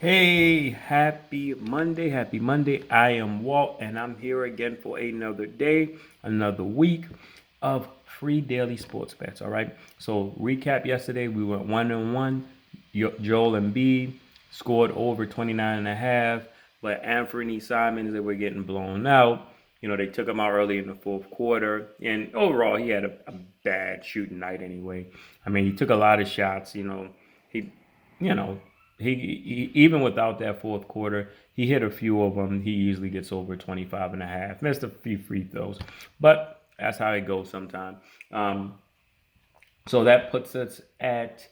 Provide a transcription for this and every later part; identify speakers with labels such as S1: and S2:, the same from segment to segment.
S1: Hey, happy Monday, happy Monday. I am Walt, and I'm here again for another day, another week of free daily sports bets. All right. So, recap yesterday, we went 1-1. Joel and B scored over 29 and a half, but Anthony Simons, they were getting blown out. They took him out early in the fourth quarter, and overall, he had a bad shooting night anyway. I mean, he took a lot of shots. He you know, he even without that fourth quarter, he hit a few of them. He easily gets over 25 and a half. Missed a few free throws, but that's how it goes sometimes. So that puts us at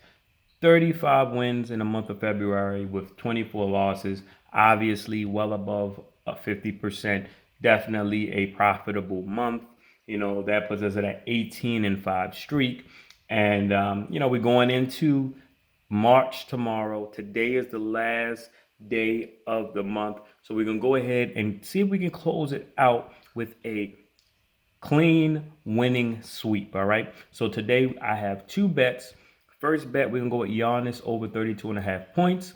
S1: 35 wins in the month of February with 24 losses. Obviously, well above a 50%. Definitely a profitable month. That puts us at an 18-5 streak. And, we're going into March tomorrow. Today is the last day of the month. So we're going to go ahead and see if we can close it out with a clean winning sweep. All right. So today I have two bets. First bet, we're going to go with Giannis over 32.5 points.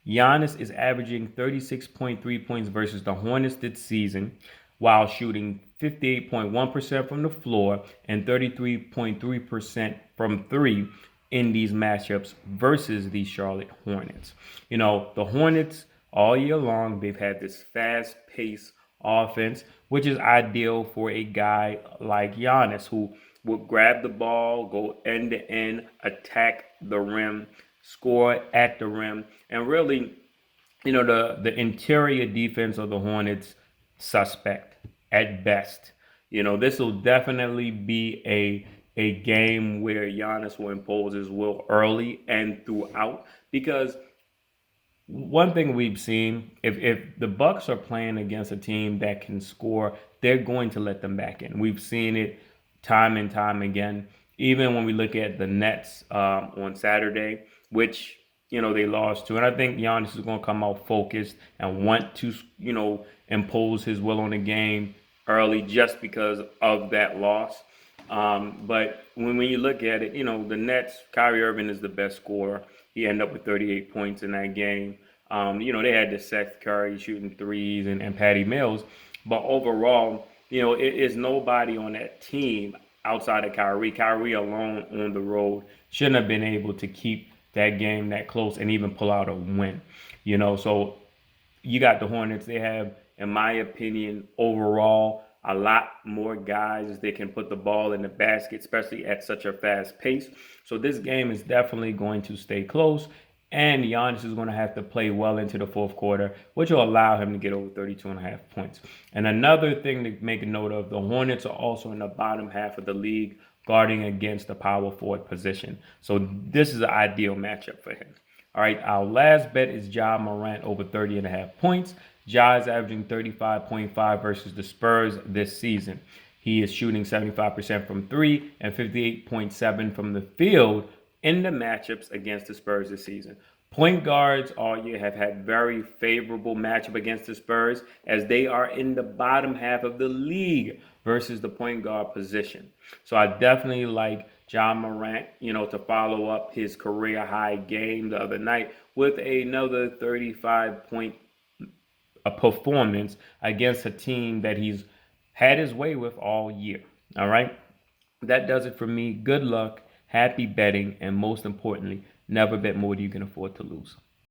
S1: Giannis is averaging 36.3 points versus the Hornets this season while shooting 58.1% from the floor and 33.3% from three in these matchups versus the Charlotte Hornets. The Hornets all year long, they've had this fast paced offense, which is ideal for a guy like Giannis who will grab the ball, go end to end, attack the rim, score at the rim, and really, the interior defense of the Hornets suspect at best. This will definitely be a game where Giannis will impose his will early and throughout because one thing we've seen, if the Bucks are playing against a team that can score, they're going to let them back in. We've seen it time and time again. Even when we look at the Nets on Saturday, which they lost to, and I think Giannis is going to come out focused and want to impose his will on the game early just because of that loss. But when you look at it, the Nets, Kyrie Irving is the best scorer. He ended up with 38 points in that game. They had the Seth Curry shooting threes and Patty Mills. But overall, it is nobody on that team outside of Kyrie. Kyrie alone on the road shouldn't have been able to keep that game that close and even pull out a win. So you got the Hornets. They have, in my opinion, overall, a lot more guys that can put the ball in the basket, especially at such a fast pace. So this game is definitely going to stay close. And Giannis is going to have to play well into the fourth quarter, which will allow him to get over 32.5 points. And another thing to make a note of, the Hornets are also in the bottom half of the league guarding against the power forward position. So this is an ideal matchup for him. All right, our last bet is Morant over 30.5 points. Ja is averaging 35.5 versus the Spurs this season. He is shooting 75% from three and 58.7 from the field in the matchups against the Spurs this season. Point guards all year have had very favorable matchup against the Spurs as they are in the bottom half of the league versus the point guard position. So I definitely like Morant, to follow up his career high game the other night with another 35-point performance against a team that he's had his way with all year. All right. That does it for me. Good luck, happy betting, and most importantly, never bet more than you can afford to lose.